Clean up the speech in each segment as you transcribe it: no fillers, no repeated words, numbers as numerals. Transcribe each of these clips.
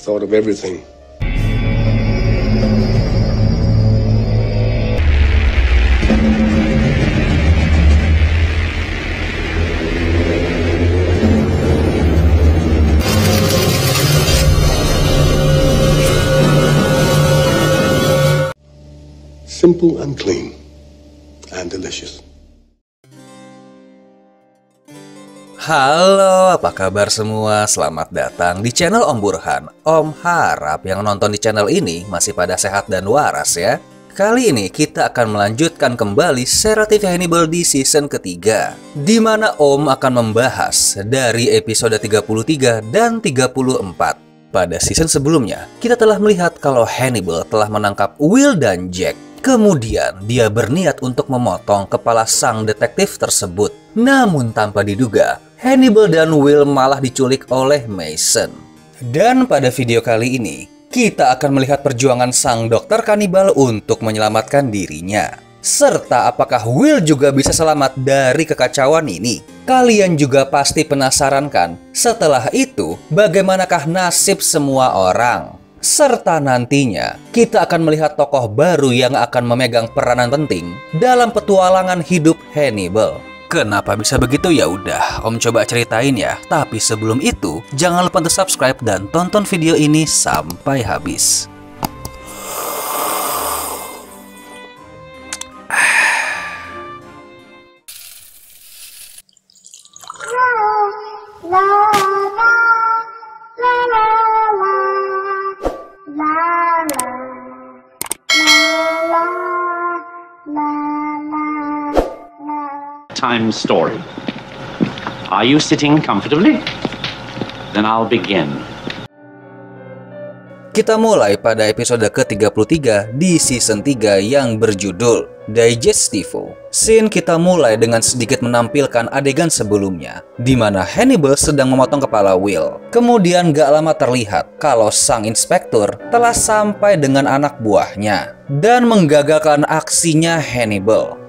thought of everything. Simple and clean and delicious. Halo, apa kabar semua? Selamat datang di channel Om Burhan. Om harap yang nonton di channel ini masih pada sehat dan waras ya. Kali ini kita akan melanjutkan kembali serial TV Hannibal di season ketiga, di mana Om akan membahas dari episode 33 dan 34. Pada season sebelumnya, kita telah melihat kalau Hannibal telah menangkap Will dan Jack. Kemudian dia berniat untuk memotong kepala sang detektif tersebut. Namun tanpa diduga, Hannibal dan Will malah diculik oleh Mason. Dan pada video kali ini, kita akan melihat perjuangan sang dokter kanibal untuk menyelamatkan dirinya. Serta apakah Will juga bisa selamat dari kekacauan ini? Kalian juga pasti penasaran kan? Setelah itu, bagaimanakah nasib semua orang? Serta nantinya, kita akan melihat tokoh baru yang akan memegang peranan penting dalam petualangan hidup Hannibal. Kenapa bisa begitu? Ya udah, Om coba ceritain ya. Tapi sebelum itu, jangan lupa untuk subscribe dan tonton video ini sampai habis. Time story. Are you sitting comfortably? Then I'll begin. Kita mulai pada episode ke-33 di season 3 yang berjudul Digestivo. Scene kita mulai dengan sedikit menampilkan adegan sebelumnya, di mana Hannibal sedang memotong kepala Will. Kemudian gak lama terlihat kalau sang inspektur telah sampai dengan anak buahnya dan menggagalkan aksinya Hannibal.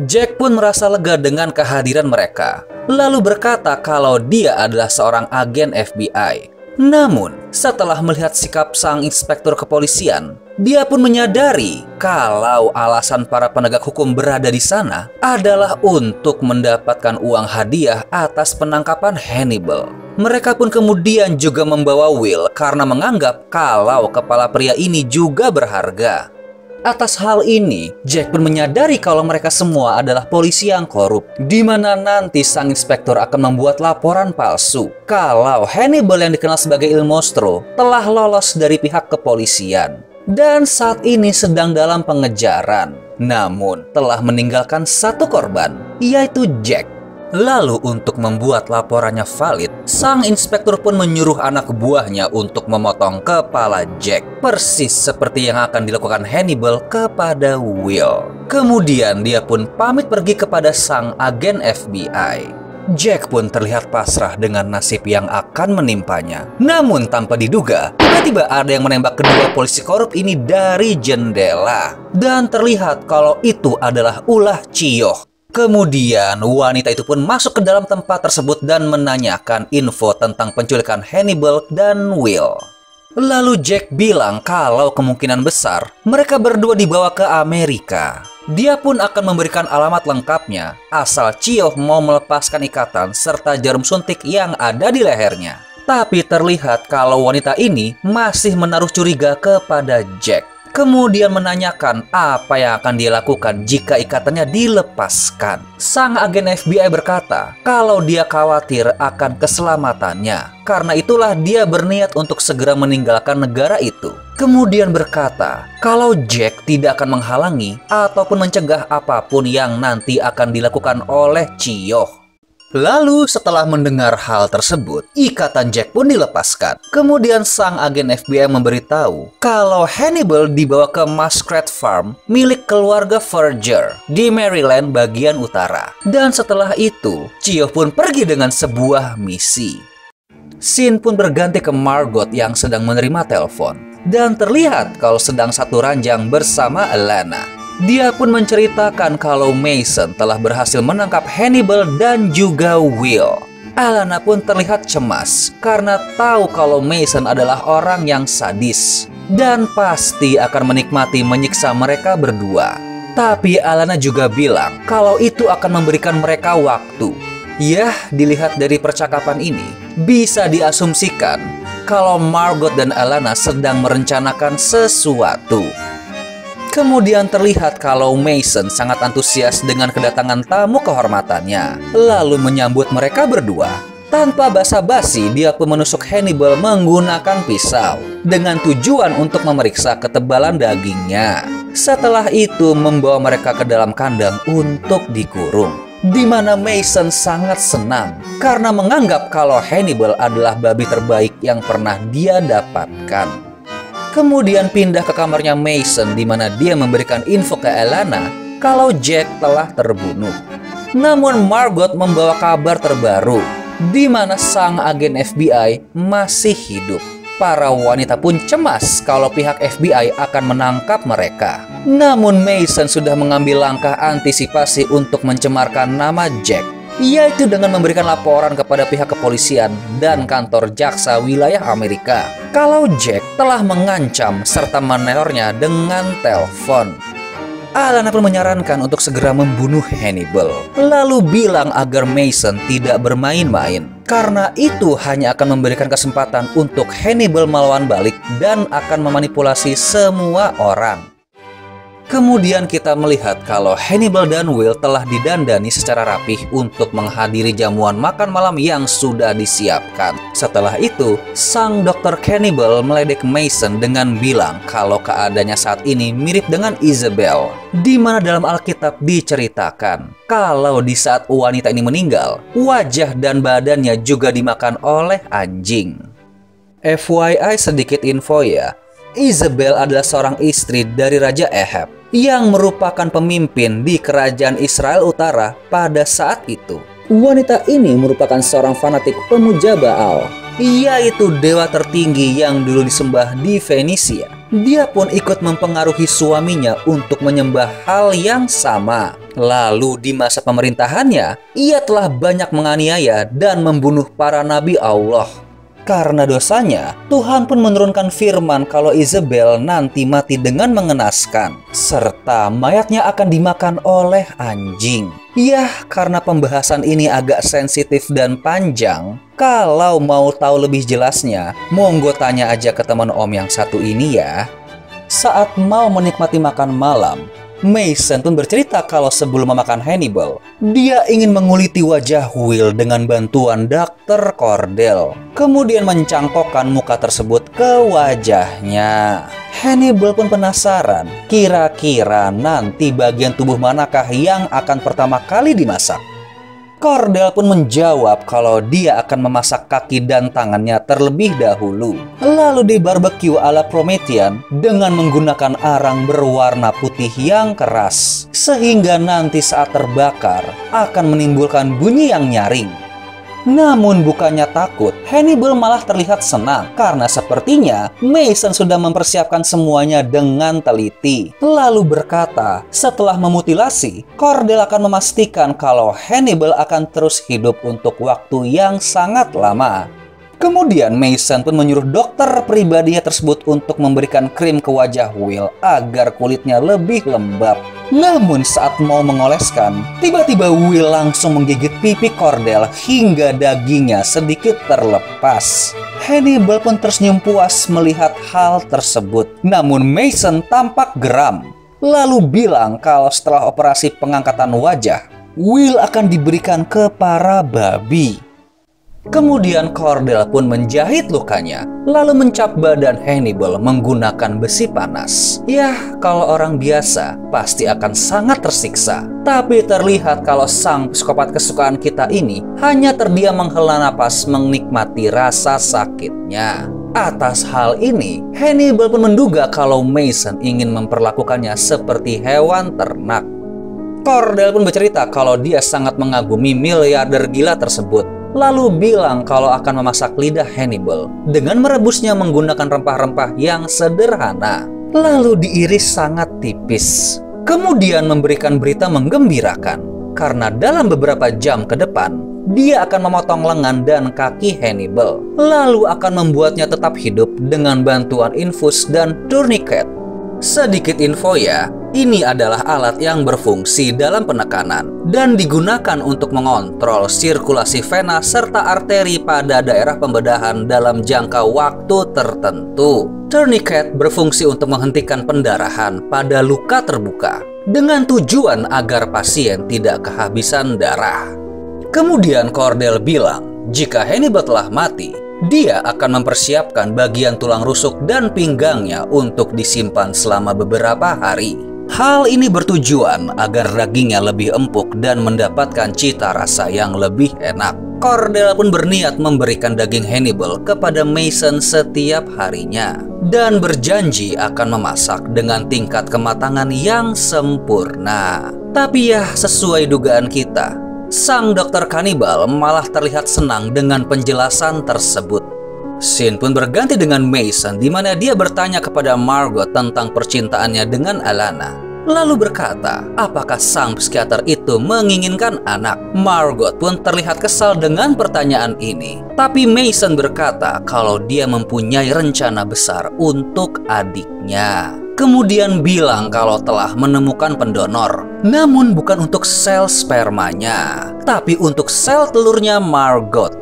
Jack pun merasa lega dengan kehadiran mereka, lalu berkata kalau dia adalah seorang agen FBI. Namun, setelah melihat sikap sang inspektur kepolisian, dia pun menyadari kalau alasan para penegak hukum berada di sana adalah untuk mendapatkan uang hadiah atas penangkapan Hannibal. Mereka pun kemudian juga membawa Will karena menganggap kalau kepala pria ini juga berharga. Atas hal ini, Jack pun menyadari kalau mereka semua adalah polisi yang korup, di mana nanti sang inspektur akan membuat laporan palsu kalau Hannibal yang dikenal sebagai Il Mostro telah lolos dari pihak kepolisian dan saat ini sedang dalam pengejaran, namun telah meninggalkan satu korban, yaitu Jack. Lalu untuk membuat laporannya valid, sang inspektur pun menyuruh anak buahnya untuk memotong kepala Jack, persis seperti yang akan dilakukan Hannibal kepada Will. Kemudian dia pun pamit pergi kepada sang agen FBI. Jack pun terlihat pasrah dengan nasib yang akan menimpanya. Namun tanpa diduga, tiba-tiba ada yang menembak kedua polisi korup ini dari jendela. Dan terlihat kalau itu adalah ulah Chioh. Kemudian wanita itu pun masuk ke dalam tempat tersebut dan menanyakan info tentang penculikan Hannibal dan Will. Lalu Jack bilang kalau kemungkinan besar mereka berdua dibawa ke Amerika. Dia pun akan memberikan alamat lengkapnya asal Chioh mau melepaskan ikatan serta jarum suntik yang ada di lehernya. Tapi terlihat kalau wanita ini masih menaruh curiga kepada Jack. Kemudian menanyakan apa yang akan dia lakukan jika ikatannya dilepaskan. Sang agen FBI berkata kalau dia khawatir akan keselamatannya. Karena itulah dia berniat untuk segera meninggalkan negara itu. Kemudian berkata kalau Jack tidak akan menghalangi ataupun mencegah apapun yang nanti akan dilakukan oleh Chioh. Lalu setelah mendengar hal tersebut, ikatan Jack pun dilepaskan. Kemudian sang agen FBI memberitahu kalau Hannibal dibawa ke Muskrat Farm milik keluarga Verger di Maryland bagian utara. Dan setelah itu, Chioh pun pergi dengan sebuah misi. Scene pun berganti ke Margot yang sedang menerima telepon. Dan terlihat kalau sedang satu ranjang bersama Alana. Dia pun menceritakan kalau Mason telah berhasil menangkap Hannibal dan juga Will. Alana pun terlihat cemas karena tahu kalau Mason adalah orang yang sadis dan pasti akan menikmati menyiksa mereka berdua. Tapi Alana juga bilang kalau itu akan memberikan mereka waktu. Yah, dilihat dari percakapan ini, bisa diasumsikan kalau Margot dan Alana sedang merencanakan sesuatu. Kemudian terlihat kalau Mason sangat antusias dengan kedatangan tamu kehormatannya, lalu menyambut mereka berdua. Tanpa basa-basi, dia pun menusuk Hannibal menggunakan pisau dengan tujuan untuk memeriksa ketebalan dagingnya. Setelah itu membawa mereka ke dalam kandang untuk dikurung, di mana Mason sangat senang karena menganggap kalau Hannibal adalah babi terbaik yang pernah dia dapatkan. Kemudian pindah ke kamarnya Mason di mana dia memberikan info ke Alana kalau Jack telah terbunuh. Namun Margot membawa kabar terbaru di mana sang agen FBI masih hidup. Para wanita pun cemas kalau pihak FBI akan menangkap mereka. Namun Mason sudah mengambil langkah antisipasi untuk mencemarkan nama Jack, yaitu dengan memberikan laporan kepada pihak kepolisian dan kantor jaksa wilayah Amerika kalau Jack telah mengancam serta menerornya dengan telepon. Alana pun menyarankan untuk segera membunuh Hannibal, lalu bilang agar Mason tidak bermain-main karena itu hanya akan memberikan kesempatan untuk Hannibal melawan balik dan akan memanipulasi semua orang. Kemudian kita melihat kalau Hannibal dan Will telah didandani secara rapih untuk menghadiri jamuan makan malam yang sudah disiapkan. Setelah itu, sang dokter Cannibal meledek Mason dengan bilang kalau keadaannya saat ini mirip dengan Isabel, di mana dalam Alkitab diceritakan kalau di saat wanita ini meninggal, wajah dan badannya juga dimakan oleh anjing. FYI sedikit info ya, Isabel adalah seorang istri dari Raja Ahab yang merupakan pemimpin di kerajaan Israel Utara pada saat itu. Wanita ini merupakan seorang fanatik pemuja Baal, yaitu dewa tertinggi yang dulu disembah di Fenisia. Dia pun ikut mempengaruhi suaminya untuk menyembah hal yang sama. Lalu di masa pemerintahannya, ia telah banyak menganiaya dan membunuh para nabi Allah. Karena dosanya, Tuhan pun menurunkan firman kalau Isabel nanti mati dengan mengenaskan, serta mayatnya akan dimakan oleh anjing. Yah, karena pembahasan ini agak sensitif dan panjang, kalau mau tahu lebih jelasnya, monggo tanya aja ke teman om yang satu ini ya. Saat mau menikmati makan malam, Mason pun bercerita kalau sebelum memakan Hannibal, dia ingin menguliti wajah Will dengan bantuan Dr. Cordell, kemudian mencangkokkan muka tersebut ke wajahnya. Hannibal pun penasaran, kira-kira nanti bagian tubuh manakah yang akan pertama kali dimasak. Cordell pun menjawab kalau dia akan memasak kaki dan tangannya terlebih dahulu, lalu dibarbeque ala Promethean dengan menggunakan arang berwarna putih yang keras, sehingga nanti saat terbakar akan menimbulkan bunyi yang nyaring. Namun bukannya takut, Hannibal malah terlihat senang karena sepertinya Mason sudah mempersiapkan semuanya dengan teliti. Lalu berkata, setelah memutilasi, Cordell akan memastikan kalau Hannibal akan terus hidup untuk waktu yang sangat lama. Kemudian Mason pun menyuruh dokter pribadinya tersebut untuk memberikan krim ke wajah Will agar kulitnya lebih lembab. Namun saat mau mengoleskan, tiba-tiba Will langsung menggigit pipi Cordell hingga dagingnya sedikit terlepas. Hannibal pun tersenyum puas melihat hal tersebut. Namun Mason tampak geram, lalu bilang kalau setelah operasi pengangkatan wajah, Will akan diberikan ke para babi. Kemudian Cordell pun menjahit lukanya, lalu mencap badan Hannibal menggunakan besi panas. Yah, kalau orang biasa pasti akan sangat tersiksa. Tapi terlihat kalau sang psikopat kesukaan kita ini hanya terdiam menghela napas menikmati rasa sakitnya. Atas hal ini, Hannibal pun menduga kalau Mason ingin memperlakukannya seperti hewan ternak. Cordell pun bercerita kalau dia sangat mengagumi miliarder gila tersebut, lalu bilang kalau akan memasak lidah Hannibal dengan merebusnya menggunakan rempah-rempah yang sederhana, lalu diiris sangat tipis. Kemudian memberikan berita menggembirakan karena dalam beberapa jam ke depan dia akan memotong lengan dan kaki Hannibal, lalu akan membuatnya tetap hidup dengan bantuan infus dan tourniquet. Sedikit info ya, ini adalah alat yang berfungsi dalam penekanan dan digunakan untuk mengontrol sirkulasi vena serta arteri pada daerah pembedahan dalam jangka waktu tertentu. Tourniquet berfungsi untuk menghentikan pendarahan pada luka terbuka dengan tujuan agar pasien tidak kehabisan darah. Kemudian Cordell bilang, jika Hannibal telah mati, dia akan mempersiapkan bagian tulang rusuk dan pinggangnya untuk disimpan selama beberapa hari. Hal ini bertujuan agar dagingnya lebih empuk dan mendapatkan cita rasa yang lebih enak. Cordell pun berniat memberikan daging Hannibal kepada Mason setiap harinya dan berjanji akan memasak dengan tingkat kematangan yang sempurna. Tapi ya, sesuai dugaan kita, sang dokter kanibal malah terlihat senang dengan penjelasan tersebut. Scene pun berganti dengan Mason di mana dia bertanya kepada Margot tentang percintaannya dengan Alana. Lalu berkata, apakah sang psikiater itu menginginkan anak? Margot pun terlihat kesal dengan pertanyaan ini. Tapi Mason berkata kalau dia mempunyai rencana besar untuk adiknya. Kemudian bilang kalau telah menemukan pendonor, namun bukan untuk sel spermanya, tapi untuk sel telurnya Margot.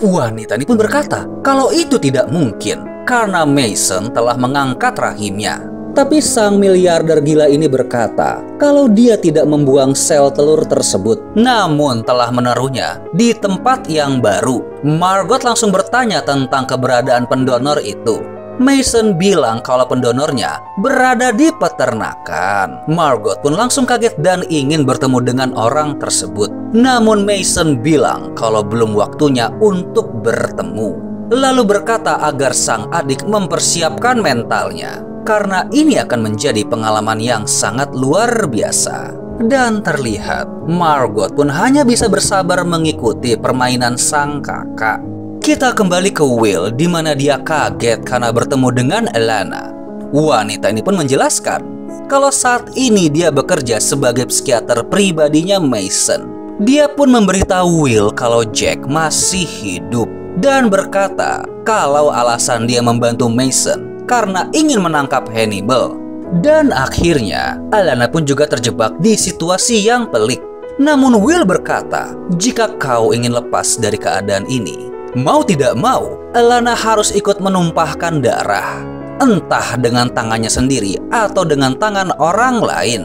Wanita ini pun berkata kalau itu tidak mungkin karena Mason telah mengangkat rahimnya. Tapi sang miliarder gila ini berkata kalau dia tidak membuang sel telur tersebut, namun telah menaruhnya di tempat yang baru. Margot langsung bertanya tentang keberadaan pendonor itu. Mason bilang kalau pendonornya berada di peternakan. Margot pun langsung kaget dan ingin bertemu dengan orang tersebut. Namun Mason bilang kalau belum waktunya untuk bertemu. Lalu berkata agar sang adik mempersiapkan mentalnya, karena ini akan menjadi pengalaman yang sangat luar biasa. Dan terlihat Margot pun hanya bisa bersabar mengikuti permainan sang kakak. Kita kembali ke Will di mana dia kaget karena bertemu dengan Alana. Wanita ini pun menjelaskan kalau saat ini dia bekerja sebagai psikiater pribadinya Mason. Dia pun memberitahu Will kalau Jack masih hidup dan berkata kalau alasan dia membantu Mason karena ingin menangkap Hannibal. Dan akhirnya Alana pun juga terjebak di situasi yang pelik. Namun Will berkata, jika kau ingin lepas dari keadaan ini, mau tidak mau, Alana harus ikut menumpahkan darah. Entah dengan tangannya sendiri atau dengan tangan orang lain.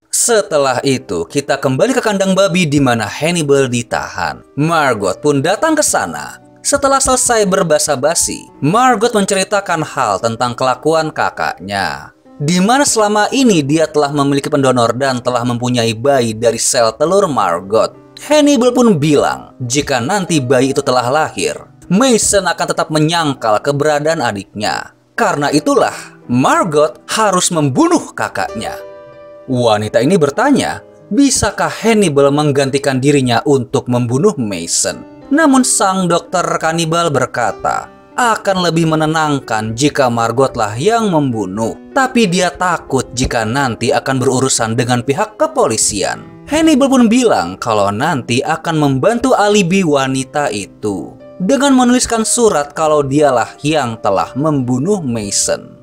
Setelah itu, kita kembali ke kandang babi di mana Hannibal ditahan. Margot pun datang ke sana. Setelah selesai berbasa-basi, Margot menceritakan hal tentang kelakuan kakaknya, di mana selama ini dia telah memiliki pendonor dan telah mempunyai bayi dari sel telur Margot. Hannibal pun bilang, jika nanti bayi itu telah lahir, Mason akan tetap menyangkal keberadaan adiknya. Karena itulah, Margot harus membunuh kakaknya. Wanita ini bertanya, bisakah Hannibal menggantikan dirinya untuk membunuh Mason? Namun sang dokter kanibal berkata, akan lebih menenangkan jika Margotlah yang membunuh. Tapi dia takut jika nanti akan berurusan dengan pihak kepolisian. Hannibal pun bilang kalau nanti akan membantu alibi wanita itu dengan menuliskan surat kalau dialah yang telah membunuh Mason.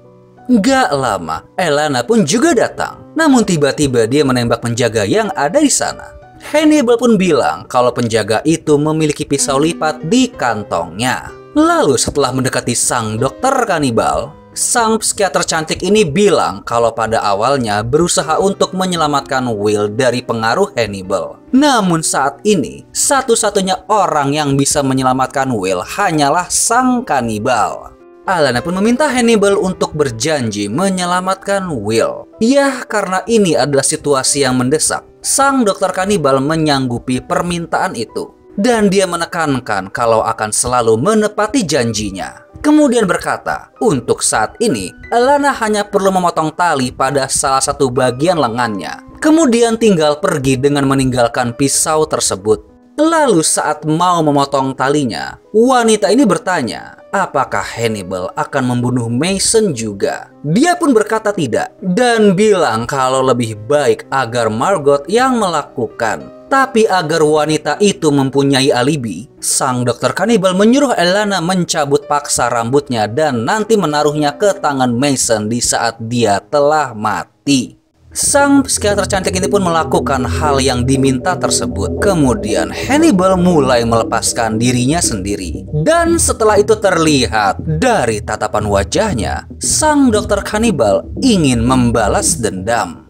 Gak lama, Alana pun juga datang. Namun tiba-tiba dia menembak penjaga yang ada di sana. Hannibal pun bilang kalau penjaga itu memiliki pisau lipat di kantongnya. Lalu setelah mendekati sang dokter kanibal, sang psikiater cantik ini bilang kalau pada awalnya berusaha untuk menyelamatkan Will dari pengaruh Hannibal. Namun saat ini, satu-satunya orang yang bisa menyelamatkan Will hanyalah sang kanibal. Alana pun meminta Hannibal untuk berjanji menyelamatkan Will. Ya, karena ini adalah situasi yang mendesak. Sang dokter kanibal menyanggupi permintaan itu. Dan dia menekankan kalau akan selalu menepati janjinya. Kemudian berkata, untuk saat ini, Alana hanya perlu memotong tali pada salah satu bagian lengannya. Kemudian tinggal pergi dengan meninggalkan pisau tersebut. Lalu saat mau memotong talinya, wanita ini bertanya, apakah Hannibal akan membunuh Mason juga? Dia pun berkata tidak, dan bilang kalau lebih baik agar Margot yang melakukan. Tapi agar wanita itu mempunyai alibi, sang dokter kanibal menyuruh Elana mencabut paksa rambutnya dan nanti menaruhnya ke tangan Mason di saat dia telah mati. Sang psikiater cantik ini pun melakukan hal yang diminta tersebut. Kemudian Hannibal mulai melepaskan dirinya sendiri. Dan setelah itu terlihat dari tatapan wajahnya, sang dokter kanibal ingin membalas dendam.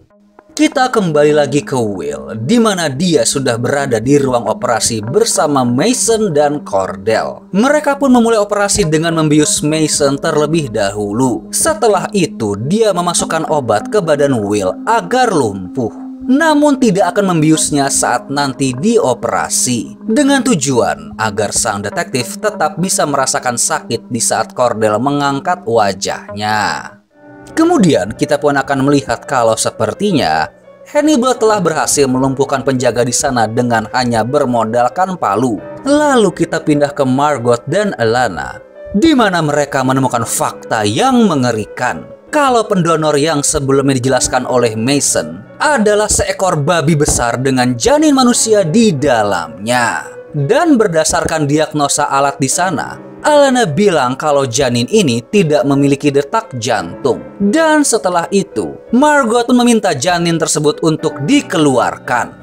Kita kembali lagi ke Will, di mana dia sudah berada di ruang operasi bersama Mason dan Cordell. Mereka pun memulai operasi dengan membius Mason terlebih dahulu. Setelah itu, dia memasukkan obat ke badan Will agar lumpuh. Namun tidak akan membiusnya saat nanti dioperasi. Dengan tujuan agar sang detektif tetap bisa merasakan sakit di saat Cordell mengangkat wajahnya. Kemudian kita pun akan melihat kalau sepertinya Hannibal telah berhasil melumpuhkan penjaga di sana dengan hanya bermodalkan palu. Lalu kita pindah ke Margot dan Elana, di mana mereka menemukan fakta yang mengerikan. Kalau pendonor yang sebelumnya dijelaskan oleh Mason adalah seekor babi besar dengan janin manusia di dalamnya. Dan berdasarkan diagnosa alat di sana, Elana bilang kalau janin ini tidak memiliki detak jantung. Dan setelah itu, Margot pun meminta janin tersebut untuk dikeluarkan.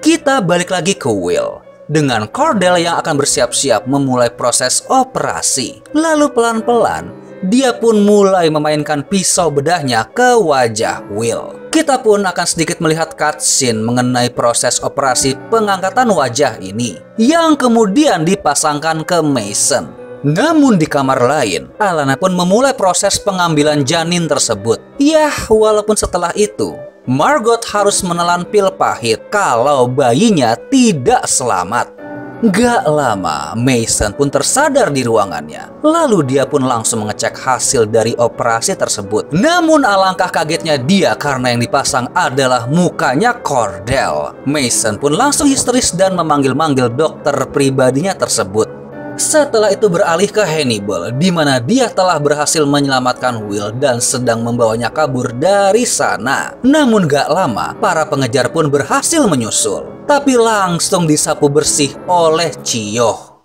Kita balik lagi ke Will, dengan Cordell yang akan bersiap-siap memulai proses operasi. Lalu pelan-pelan, dia pun mulai memainkan pisau bedahnya ke wajah Will. Kita pun akan sedikit melihat cutscene mengenai proses operasi pengangkatan wajah ini, yang kemudian dipasangkan ke Mason. Namun di kamar lain, Elana pun memulai proses pengambilan janin tersebut. Yah, walaupun setelah itu, Margot harus menelan pil pahit kalau bayinya tidak selamat. Gak lama, Mason pun tersadar di ruangannya. Lalu dia pun langsung mengecek hasil dari operasi tersebut. Namun alangkah kagetnya dia karena yang dipasang adalah mukanya Cordell. Mason pun langsung histeris dan memanggil-manggil dokter pribadinya tersebut. Setelah itu beralih ke Hannibal, di mana dia telah berhasil menyelamatkan Will dan sedang membawanya kabur dari sana. Namun gak lama, para pengejar pun berhasil menyusul, tapi langsung disapu bersih oleh Chiyoh.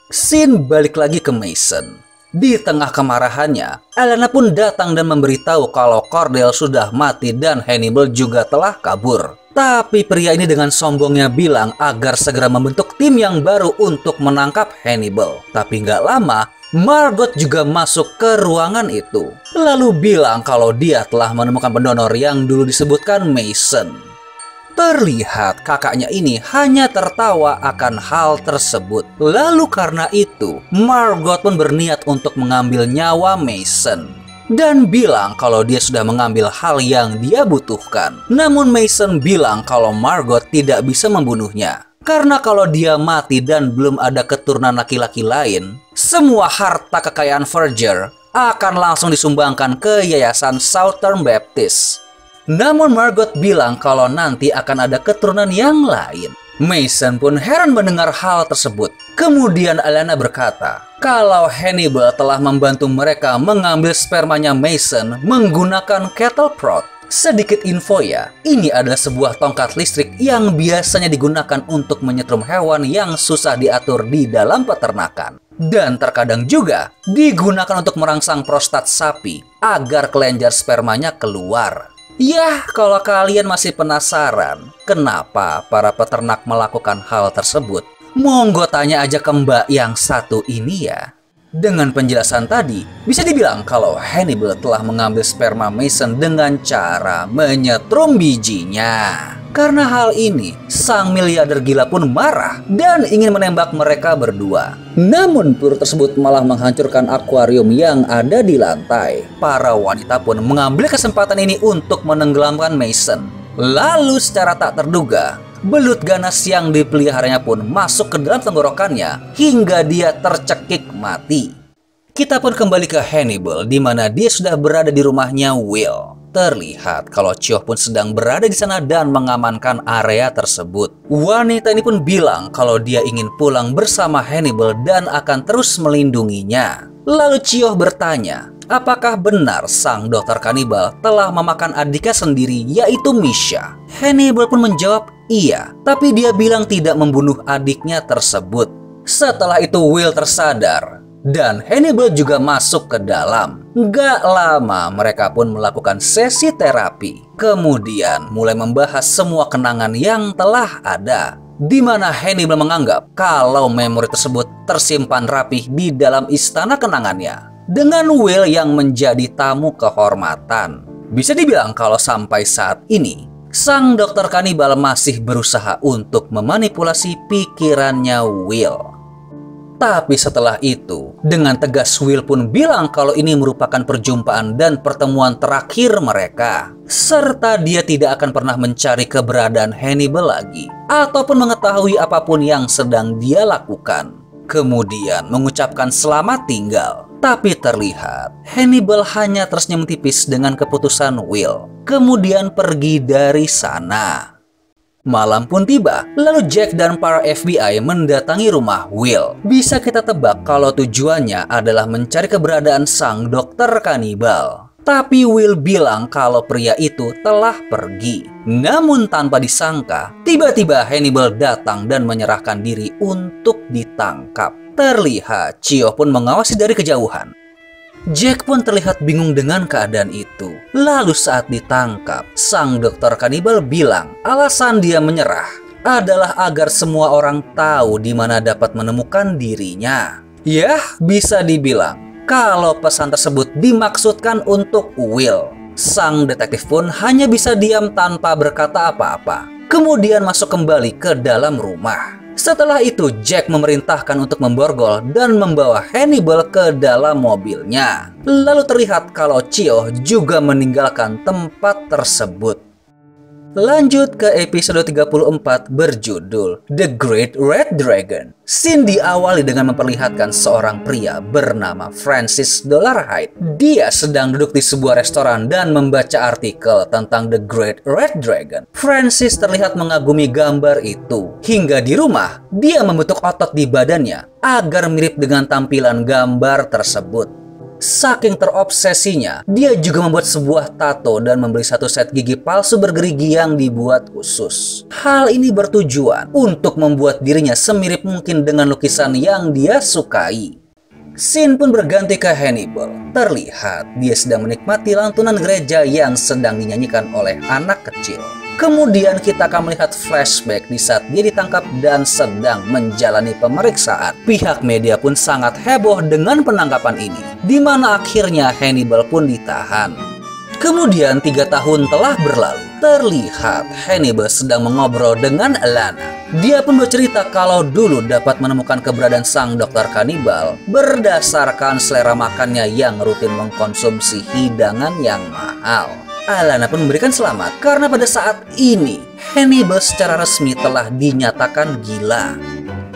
Scene balik lagi ke Mason. Di tengah kemarahannya, Elana pun datang dan memberitahu kalau Cordell sudah mati dan Hannibal juga telah kabur. Tapi pria ini dengan sombongnya bilang agar segera membentuk tim yang baru untuk menangkap Hannibal. Tapi nggak lama, Margot juga masuk ke ruangan itu. Lalu bilang kalau dia telah menemukan pendonor yang dulu disebutkan Mason. Terlihat kakaknya ini hanya tertawa akan hal tersebut. Lalu karena itu, Margot pun berniat untuk mengambil nyawa Mason dan bilang kalau dia sudah mengambil hal yang dia butuhkan. Namun Mason bilang kalau Margot tidak bisa membunuhnya, karena kalau dia mati dan belum ada keturunan laki-laki lain, semua harta kekayaan Verger akan langsung disumbangkan ke Yayasan Southern Baptist. Namun Margot bilang kalau nanti akan ada keturunan yang lain. Mason pun heran mendengar hal tersebut. Kemudian Elana berkata kalau Hannibal telah membantu mereka mengambil spermanya Mason menggunakan cattle prod. Sedikit info ya, ini adalah sebuah tongkat listrik yang biasanya digunakan untuk menyetrum hewan yang susah diatur di dalam peternakan. Dan terkadang juga digunakan untuk merangsang prostat sapi agar kelenjar spermanya keluar. Yah, kalau kalian masih penasaran kenapa para peternak melakukan hal tersebut, monggo tanya aja ke mbak yang satu ini ya. Dengan penjelasan tadi, bisa dibilang kalau Hannibal telah mengambil sperma Mason dengan cara menyetrum bijinya. Karena hal ini, sang miliarder gila pun marah dan ingin menembak mereka berdua. Namun peluru tersebut malah menghancurkan akuarium yang ada di lantai. Para wanita pun mengambil kesempatan ini untuk menenggelamkan Mason. Lalu secara tak terduga, belut ganas yang dipeliharanya pun masuk ke dalam tenggorokannya hingga dia tercekik mati. Kita pun kembali ke Hannibal, di mana dia sudah berada di rumahnya Will. Terlihat kalau Chiyoh pun sedang berada di sana dan mengamankan area tersebut. Wanita ini pun bilang kalau dia ingin pulang bersama Hannibal dan akan terus melindunginya. Lalu Chiyoh bertanya, apakah benar sang dokter kanibal telah memakan adiknya sendiri yaitu Misha? Hannibal pun menjawab Iya, tapi dia bilang tidak membunuh adiknya tersebut. Setelah itu Will tersadar dan Hannibal juga masuk ke dalam. Gak lama mereka pun melakukan sesi terapi. Kemudian mulai membahas semua kenangan yang telah ada, di mana Hannibal menganggap kalau memori tersebut tersimpan rapih di dalam istana kenangannya, dengan Will yang menjadi tamu kehormatan. Bisa dibilang kalau sampai saat ini, sang dokter kanibal masih berusaha untuk memanipulasi pikirannya Will. Tapi setelah itu, dengan tegas Will pun bilang kalau ini merupakan perjumpaan dan pertemuan terakhir mereka, serta dia tidak akan pernah mencari keberadaan Hannibal lagi, ataupun mengetahui apapun yang sedang dia lakukan. Kemudian mengucapkan selamat tinggal. Tapi terlihat Hannibal hanya tersenyum tipis dengan keputusan Will, kemudian pergi dari sana. Malam pun tiba, lalu Jack dan para FBI mendatangi rumah Will. Bisa kita tebak kalau tujuannya adalah mencari keberadaan sang dokter kanibal. Tapi Will bilang kalau pria itu telah pergi. Namun tanpa disangka, tiba-tiba Hannibal datang dan menyerahkan diri untuk ditangkap. Terlihat Cio pun mengawasi dari kejauhan. Jack pun terlihat bingung dengan keadaan itu. Lalu saat ditangkap, sang dokter kanibal bilang alasan dia menyerah adalah agar semua orang tahu di mana dapat menemukan dirinya. Ya, bisa dibilang kalau pesan tersebut dimaksudkan untuk Will. Sang detektif pun hanya bisa diam tanpa berkata apa-apa. Kemudian masuk kembali ke dalam rumah. Setelah itu Jack memerintahkan untuk memborgol dan membawa Hannibal ke dalam mobilnya. Lalu terlihat kalau Cio juga meninggalkan tempat tersebut. Lanjut ke episode 34 berjudul The Great Red Dragon. Scene diawali dengan memperlihatkan seorang pria bernama Francis Dolarhyde. Dia sedang duduk di sebuah restoran dan membaca artikel tentang The Great Red Dragon. Francis terlihat mengagumi gambar itu. Hingga di rumah, dia membentuk otot di badannya agar mirip dengan tampilan gambar tersebut. Saking terobsesinya, dia juga membuat sebuah tato dan membeli satu set gigi palsu bergerigi yang dibuat khusus. Hal ini bertujuan untuk membuat dirinya semirip mungkin dengan lukisan yang dia sukai. Scene pun berganti ke Hannibal. Terlihat dia sedang menikmati lantunan gereja yang sedang dinyanyikan oleh anak kecil. Kemudian kita akan melihat flashback di saat dia ditangkap dan sedang menjalani pemeriksaan. Pihak media pun sangat heboh dengan penangkapan ini, di mana akhirnya Hannibal pun ditahan. Kemudian 3 tahun telah berlalu. Terlihat Hannibal sedang mengobrol dengan Alana. Dia pun bercerita kalau dulu dapat menemukan keberadaan sang dokter kanibal berdasarkan selera makannya yang rutin mengkonsumsi hidangan yang mahal. Alana pun memberikan selamat karena pada saat ini Hannibal secara resmi telah dinyatakan gila.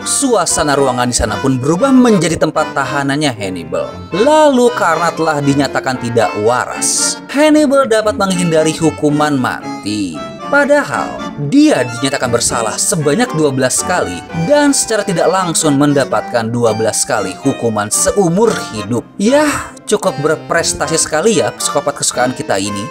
Suasana ruangan di sana pun berubah menjadi tempat tahanannya Hannibal. Lalu karena telah dinyatakan tidak waras, Hannibal dapat menghindari hukuman mati. Padahal dia dinyatakan bersalah sebanyak 12 kali dan secara tidak langsung mendapatkan 12 kali hukuman seumur hidup. Yah, cukup berprestasi sekali ya psikopat kesukaan kita ini.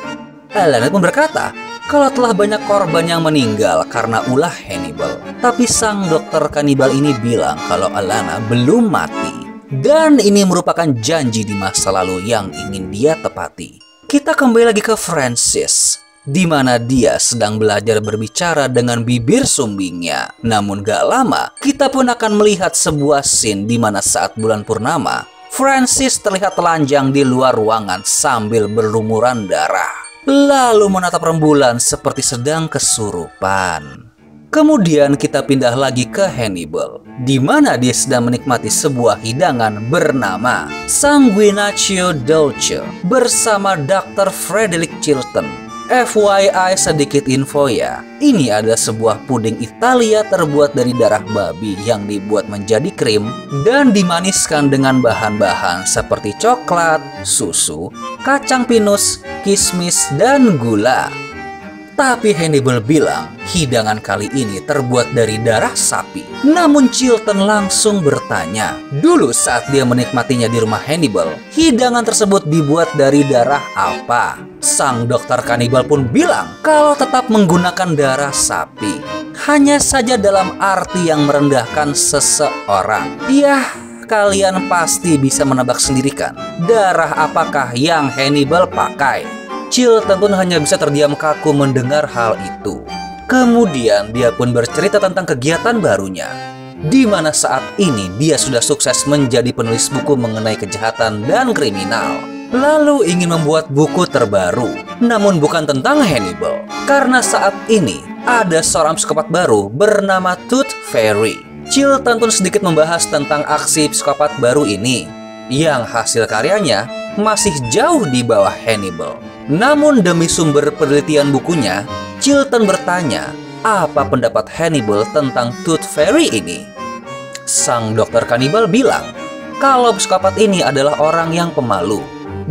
Alana pun berkata kalau telah banyak korban yang meninggal karena ulah Hannibal. Tapi sang dokter kanibal ini bilang kalau Alana belum mati. Dan ini merupakan janji di masa lalu yang ingin dia tepati. Kita kembali lagi ke Francis, di mana dia sedang belajar berbicara dengan bibir sumbingnya. Namun gak lama, kita pun akan melihat sebuah scene di mana saat bulan purnama, Francis terlihat telanjang di luar ruangan sambil berlumuran darah. Lalu menatap rembulan seperti sedang kesurupan. Kemudian kita pindah lagi ke Hannibal, di mana dia sedang menikmati sebuah hidangan bernama Sanguinaccio Dolce bersama Dr. Frederick Chilton. FYI sedikit info ya, ini adalah sebuah puding Italia terbuat dari darah babi yang dibuat menjadi krim dan dimaniskan dengan bahan-bahan seperti coklat, susu, kacang pinus, kismis, dan gula. Tapi Hannibal bilang hidangan kali ini terbuat dari darah sapi. Namun Chilton langsung bertanya, dulu saat dia menikmatinya di rumah Hannibal, hidangan tersebut dibuat dari darah apa? Sang dokter kanibal pun bilang kalau tetap menggunakan darah sapi. hanya saja dalam arti yang merendahkan seseorang. Yah, kalian pasti bisa menebak sendiri kan, darah apakah yang Hannibal pakai. Chilton pun hanya bisa terdiam kaku mendengar hal itu. Kemudian dia pun bercerita tentang kegiatan barunya, di mana saat ini dia sudah sukses menjadi penulis buku mengenai kejahatan dan kriminal. Lalu ingin membuat buku terbaru, namun bukan tentang Hannibal, karena saat ini ada seorang psikopat baru bernama Tooth Fairy. Chilton pun sedikit membahas tentang aksi psikopat baru ini, yang hasil karyanya masih jauh di bawah Hannibal. Namun demi sumber penelitian bukunya, Chilton bertanya, apa pendapat Hannibal tentang Tooth Fairy ini? Sang dokter kanibal bilang, kalau psikopat ini adalah orang yang pemalu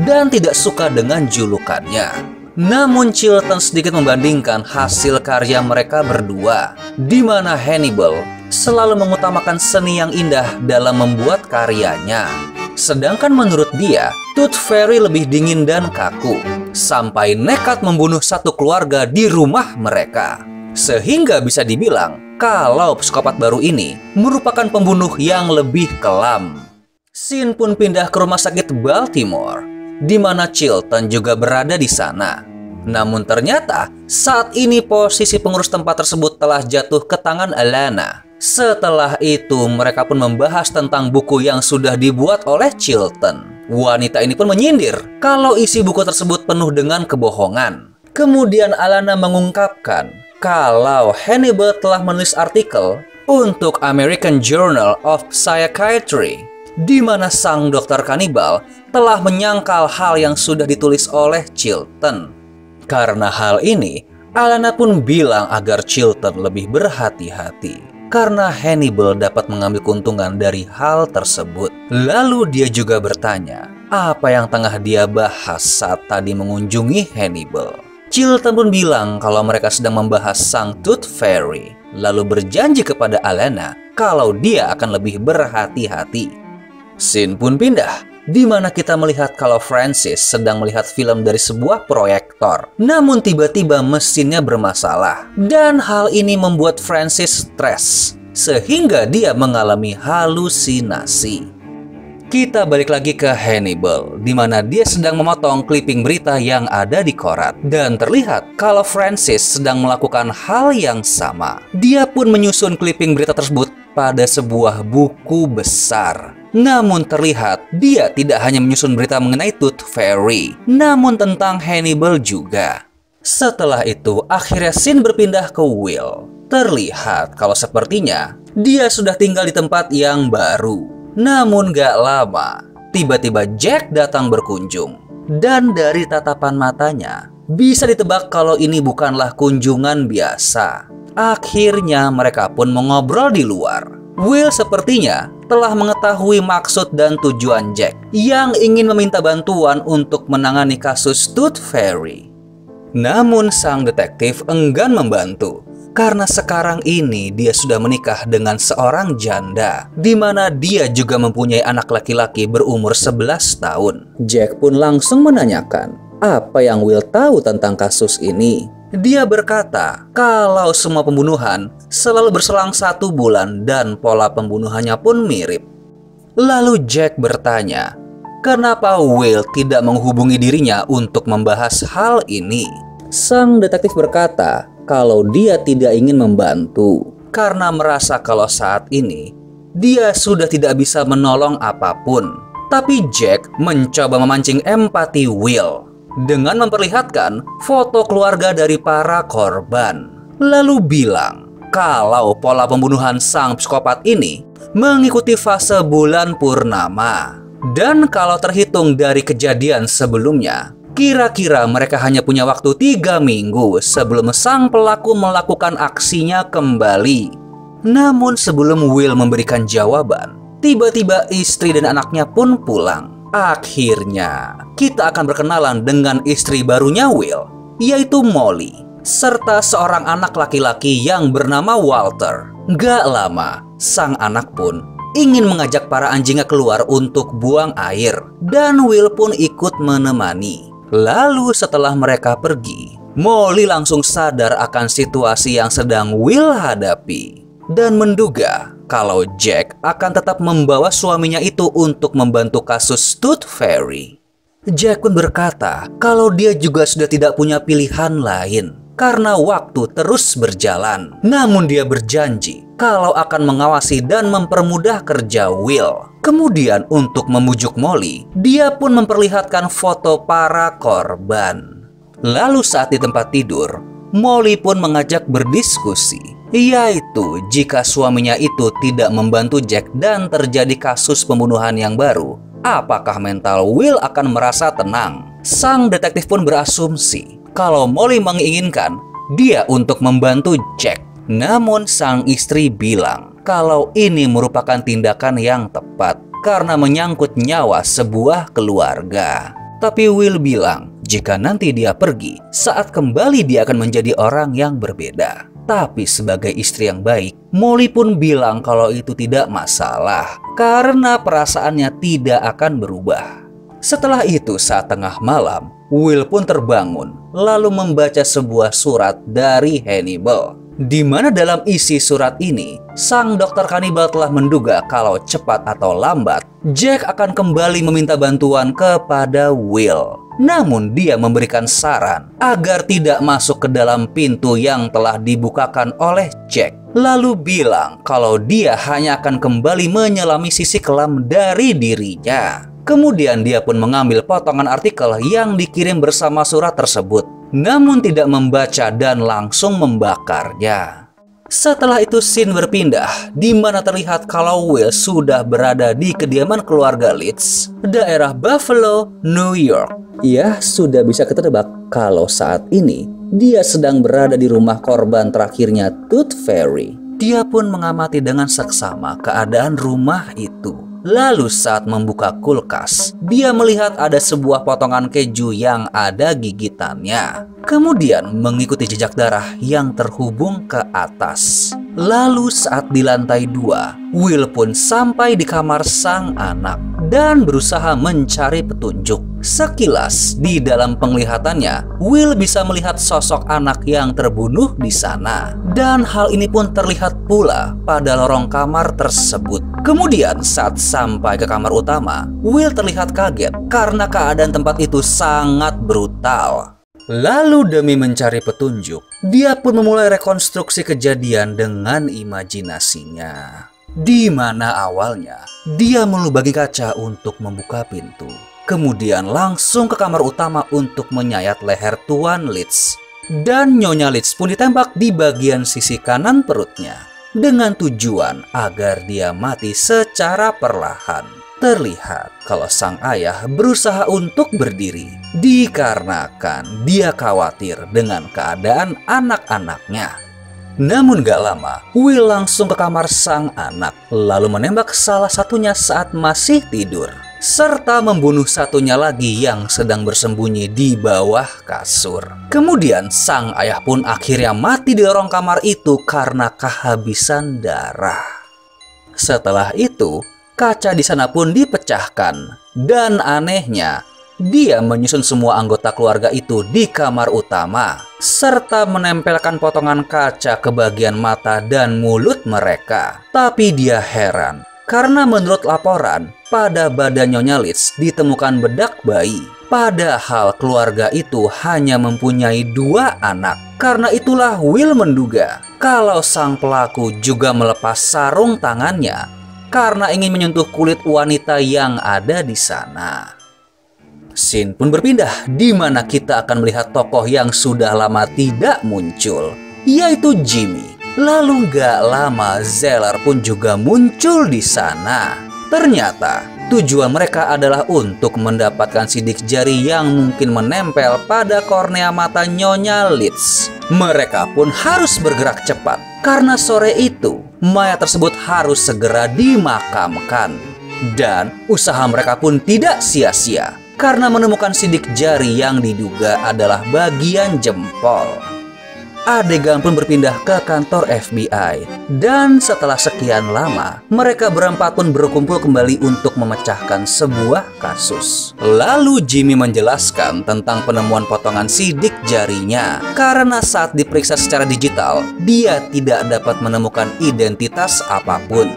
dan tidak suka dengan julukannya. Namun Chilton sedikit membandingkan hasil karya mereka berdua, di mana Hannibal selalu mengutamakan seni yang indah dalam membuat karyanya. Sedangkan menurut dia, Tooth Fairy lebih dingin dan kaku, sampai nekat membunuh satu keluarga di rumah mereka. Sehingga bisa dibilang kalau psikopat baru ini merupakan pembunuh yang lebih kelam. Scene pun pindah ke rumah sakit Baltimore, di mana Chilton juga berada di sana. Namun ternyata saat ini posisi pengurus tempat tersebut telah jatuh ke tangan Alana. Setelah itu mereka pun membahas tentang buku yang sudah dibuat oleh Chilton. Wanita ini pun menyindir kalau isi buku tersebut penuh dengan kebohongan. Kemudian Alana mengungkapkan kalau Hannibal telah menulis artikel untuk American Journal of Psychiatry, di mana sang dokter kanibal telah menyangkal hal yang sudah ditulis oleh Chilton. Karena hal ini, Alana pun bilang agar Chilton lebih berhati-hati, karena Hannibal dapat mengambil keuntungan dari hal tersebut. Lalu dia juga bertanya, apa yang tengah dia bahas saat tadi mengunjungi Hannibal. Chilton pun bilang kalau mereka sedang membahas sang Tooth Fairy, lalu berjanji kepada Alana kalau dia akan lebih berhati-hati. Scene pun pindah, di mana kita melihat kalau Francis sedang melihat film dari sebuah proyektor. Namun tiba-tiba mesinnya bermasalah, dan hal ini membuat Francis stres, sehingga dia mengalami halusinasi. Kita balik lagi ke Hannibal, di mana dia sedang memotong clipping berita yang ada di koran. Dan terlihat kalau Francis sedang melakukan hal yang sama. Dia pun menyusun clipping berita tersebut pada sebuah buku besar. Namun terlihat dia tidak hanya menyusun berita mengenai Tooth Fairy, namun tentang Hannibal juga. Setelah itu akhirnya scene berpindah ke Will. Terlihat kalau sepertinya dia sudah tinggal di tempat yang baru. Namun gak lama, tiba-tiba Jack datang berkunjung. Dan dari tatapan matanya, bisa ditebak kalau ini bukanlah kunjungan biasa. Akhirnya mereka pun mengobrol di luar. Will sepertinya telah mengetahui maksud dan tujuan Jack yang ingin meminta bantuan untuk menangani kasus Tooth Fairy. Namun sang detektif enggan membantu. Karena sekarang ini dia sudah menikah dengan seorang janda, di mana dia juga mempunyai anak laki-laki berumur 11 tahun. Jack pun langsung menanyakan apa yang Will tahu tentang kasus ini. Dia berkata kalau semua pembunuhan selalu berselang 1 bulan dan pola pembunuhannya pun mirip. Lalu Jack bertanya, kenapa Will tidak menghubungi dirinya untuk membahas hal ini? Sang detektif berkata kalau dia tidak ingin membantu karena merasa kalau saat ini dia sudah tidak bisa menolong apapun. Tapi Jack mencoba memancing empati Will dengan memperlihatkan foto keluarga dari para korban, lalu bilang kalau pola pembunuhan sang psikopat ini mengikuti fase bulan purnama. Dan kalau terhitung dari kejadian sebelumnya, kira-kira mereka hanya punya waktu 3 minggu sebelum sang pelaku melakukan aksinya kembali. Namun sebelum Will memberikan jawaban, tiba-tiba istri dan anaknya pun pulang. Akhirnya, kita akan berkenalan dengan istri barunya Will, yaitu Molly, serta seorang anak laki-laki yang bernama Walter. Gak lama, sang anak pun ingin mengajak para anjingnya keluar untuk buang air, dan Will pun ikut menemani. Lalu setelah mereka pergi, Molly langsung sadar akan situasi yang sedang Will hadapi dan menduga kalau Jack akan tetap membawa suaminya itu untuk membantu kasus Tooth Fairy. Jack pun berkata kalau dia juga sudah tidak punya pilihan lain karena waktu terus berjalan. Namun dia berjanji kalau akan mengawasi dan mempermudah kerja Will. Kemudian untuk membujuk Molly, dia pun memperlihatkan foto para korban. Lalu saat di tempat tidur, Molly pun mengajak berdiskusi, yaitu jika suaminya itu tidak membantu Jack dan terjadi kasus pembunuhan yang baru, apakah mental Will akan merasa tenang? Sang detektif pun berasumsi kalau Molly menginginkan dia untuk membantu Jack. Namun sang istri bilang kalau ini merupakan tindakan yang tepat karena menyangkut nyawa sebuah keluarga. Tapi Will bilang jika nanti dia pergi, saat kembali dia akan menjadi orang yang berbeda. Tapi sebagai istri yang baik, Molly pun bilang kalau itu tidak masalah karena perasaannya tidak akan berubah. Setelah itu saat tengah malam, Will pun terbangun lalu membaca sebuah surat dari Hannibal, di mana dalam isi surat ini, sang dokter kanibal telah menduga kalau cepat atau lambat, Jack akan kembali meminta bantuan kepada Will. Namun dia memberikan saran agar tidak masuk ke dalam pintu yang telah dibukakan oleh Jack. Lalu bilang kalau dia hanya akan kembali menyelami sisi kelam dari dirinya. Kemudian dia pun mengambil potongan artikel yang dikirim bersama surat tersebut, namun tidak membaca dan langsung membakarnya. Setelah itu scene berpindah, di mana terlihat kalau Will sudah berada di kediaman keluarga Leeds, daerah Buffalo, New York. Ya, sudah bisa ketebak kalau saat ini dia sedang berada di rumah korban terakhirnya Tooth Fairy. Dia pun mengamati dengan seksama keadaan rumah itu. Lalu saat membuka kulkas, dia melihat ada sebuah potongan keju yang ada gigitannya. Kemudian mengikuti jejak darah yang terhubung ke atas. Lalu saat di lantai 2, Will pun sampai di kamar sang anak dan berusaha mencari petunjuk. Sekilas di dalam penglihatannya, Will bisa melihat sosok anak yang terbunuh di sana. Dan hal ini pun terlihat pula pada lorong kamar tersebut. Kemudian saat sampai ke kamar utama, Will terlihat kaget karena keadaan tempat itu sangat brutal. Lalu demi mencari petunjuk, dia pun memulai rekonstruksi kejadian dengan imajinasinya. Di mana awalnya, dia melubangi kaca untuk membuka pintu. Kemudian langsung ke kamar utama untuk menyayat leher Tuan Leeds. Dan Nyonya Leeds pun ditembak di bagian sisi kanan perutnya, dengan tujuan agar dia mati secara perlahan. Terlihat kalau sang ayah berusaha untuk berdiri, dikarenakan dia khawatir dengan keadaan anak-anaknya. Namun gak lama, Will langsung ke kamar sang anak, lalu menembak salah satunya saat masih tidur, serta membunuh satunya lagi yang sedang bersembunyi di bawah kasur. Kemudian sang ayah pun akhirnya mati di lorong kamar itu karena kehabisan darah. Setelah itu, kaca di sana pun dipecahkan, dan anehnya, dia menyusun semua anggota keluarga itu di kamar utama, serta menempelkan potongan kaca ke bagian mata dan mulut mereka. Tapi dia heran, karena menurut laporan, pada badan Nyonya Leeds ditemukan bedak bayi. Padahal keluarga itu hanya mempunyai 2 anak. Karena itulah Will menduga kalau sang pelaku juga melepas sarung tangannya karena ingin menyentuh kulit wanita yang ada di sana. Scene pun berpindah, di mana kita akan melihat tokoh yang sudah lama tidak muncul, yaitu Jimmy. Lalu gak lama Zeller pun juga muncul di sana. Ternyata tujuan mereka adalah untuk mendapatkan sidik jari yang mungkin menempel pada kornea mata Nyonya Leeds. Mereka pun harus bergerak cepat karena sore itu mayat tersebut harus segera dimakamkan. Dan usaha mereka pun tidak sia-sia karena menemukan sidik jari yang diduga adalah bagian jempol. adegan pun berpindah ke kantor FBI. Dan setelah sekian lama, mereka berempat pun berkumpul kembali untuk memecahkan sebuah kasus. Lalu Jimmy menjelaskan tentang penemuan potongan sidik jarinya. Karena saat diperiksa secara digital, dia tidak dapat menemukan identitas apapun.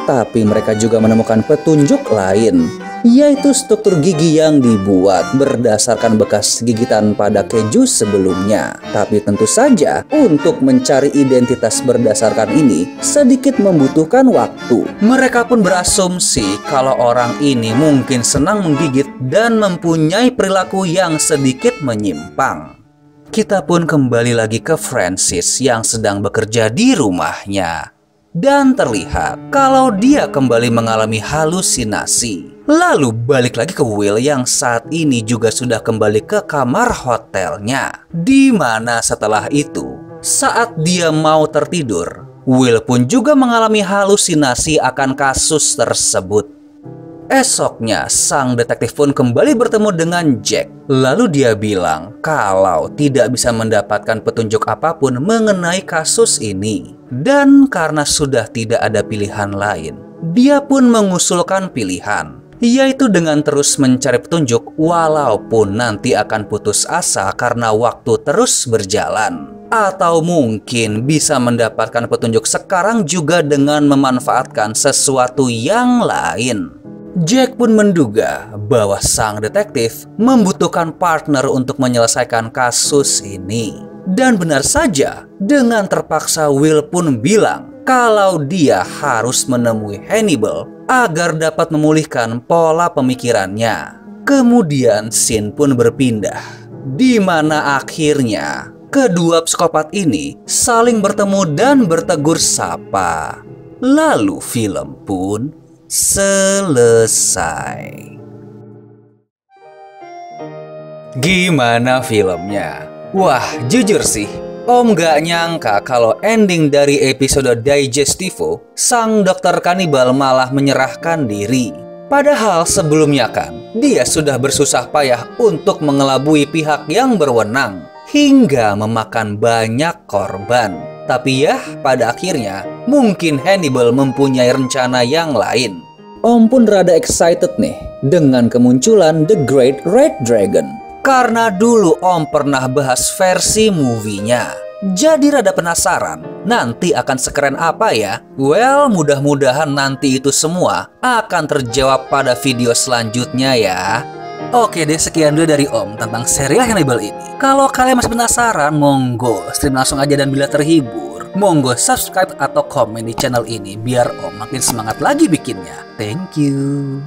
Tapi mereka juga menemukan petunjuk lain, yaitu struktur gigi yang dibuat berdasarkan bekas gigitan pada keju sebelumnya. Tapi tentu saja, untuk mencari identitas berdasarkan ini sedikit membutuhkan waktu. Mereka pun berasumsi kalau orang ini mungkin senang menggigit dan mempunyai perilaku yang sedikit menyimpang. Kita pun kembali lagi ke Francis yang sedang bekerja di rumahnya. Dan terlihat kalau dia kembali mengalami halusinasi. Lalu balik lagi ke Will yang saat ini juga sudah kembali ke kamar hotelnya. Di mana setelah itu, saat dia mau tertidur, Will pun juga mengalami halusinasi akan kasus tersebut. Esoknya, sang detektif pun kembali bertemu dengan Jack. Lalu dia bilang kalau tidak bisa mendapatkan petunjuk apapun mengenai kasus ini. Dan karena sudah tidak ada pilihan lain, dia pun mengusulkan pilihan, yaitu dengan terus mencari petunjuk walaupun nanti akan putus asa karena waktu terus berjalan. Atau mungkin bisa mendapatkan petunjuk sekarang juga dengan memanfaatkan sesuatu yang lain. Jack pun menduga bahwa sang detektif membutuhkan partner untuk menyelesaikan kasus ini. Dan benar saja, dengan terpaksa Will pun bilang kalau dia harus menemui Hannibal agar dapat memulihkan pola pemikirannya. Kemudian scene pun berpindah, di mana akhirnya kedua psikopat ini saling bertemu dan bertegur sapa. Lalu film pun selesai. Gimana filmnya? Wah, jujur sih, Om gak nyangka kalau ending dari episode Digestivo, sang dokter kanibal malah menyerahkan diri. Padahal sebelumnya kan, dia sudah bersusah payah untuk mengelabui pihak yang berwenang, hingga memakan banyak korban. Tapi ya, pada akhirnya, mungkin Hannibal mempunyai rencana yang lain. Om pun rada excited nih, dengan kemunculan The Great Red Dragon. Karena dulu Om pernah bahas versi movie-nya. Jadi rada penasaran, nanti akan sekeren apa ya? Well, mudah-mudahan nanti itu semua akan terjawab pada video selanjutnya ya. Oke deh, sekian dulu dari Om tentang serial Hannibal ini. Kalau kalian masih penasaran, monggo stream langsung aja, dan bila terhibur, monggo subscribe atau komen di channel ini biar Om makin semangat lagi bikinnya. Thank you.